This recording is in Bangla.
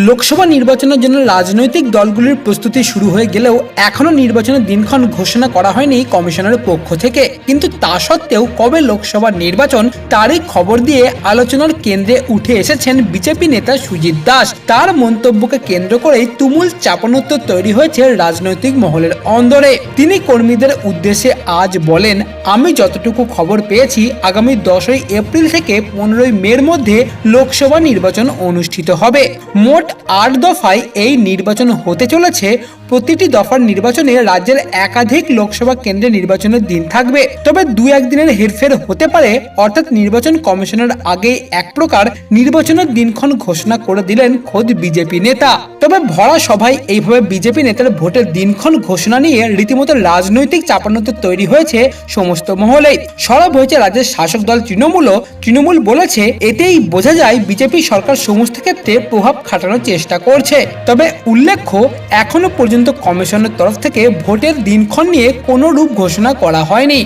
লোকসভা নির্বাচনের জন্য রাজনৈতিক দলগুলির প্রস্তুতি শুরু হয়ে গেলেও এখনো নির্বাচনের দিনক্ষণ ঘোষণা করা হয়নি কমিশনের পক্ষ থেকে। কিন্তু তা সত্ত্বেও কবে লোকসভা নির্বাচন তারই খবর দিয়ে আলোচনার কেন্দ্রে উঠে এসেছেন বিজেপি নেতা সুজিত দাস। তার মন্তব্যকে কেন্দ্র করেই তুমুল চাপানোত্তর তৈরি হয়েছে রাজনৈতিক মহলের অন্দরে। তিনি কর্মীদের উদ্দেশ্যে আজ বলেন, আমি যতটুকু খবর পেয়েছি আগামী 10ই এপ্রিল থেকে 15ই মের মধ্যে লোকসভা নির্বাচন অনুষ্ঠিত হবে। মোট 8 দফায় এই নির্বাচন হতে চলেছে। প্রতিটি দফার নির্বাচনে রাজ্যের একাধিক লোকসভা কেন্দ্রে নির্বাচনের দিন থাকবে। তবে 2-1 দিনের হেরফের হতে পারে। অর্থাৎ নির্বাচন কমিশনের আগে এক প্রকার নির্বাচনের দিনক্ষণ ঘোষণা করে দিলেন খোদ বিজেপি নেতা। তবে ভরা সভায় এইভাবে বিজেপি নেতার ভোটের দিনক্ষণ ঘোষণা নিয়ে রীতিমতো রাজনৈতিক চাপানোত্তর তৈরি হয়েছে সমস্ত মহলেই। সরব হয়েছে রাজ্যের শাসক দল তৃণমূল বলেছে, এতেই বোঝা যায় বিজেপি সরকার সমস্ত ক্ষেত্রে প্রভাব খাটানোর চেষ্টা করছে। তবে উল্লেখ্য, এখনো পর্যন্ত কমিশনের তরফ থেকে ভোটের দিনক্ষণ নিয়ে কোনো রূপ ঘোষণা করা হয়নি।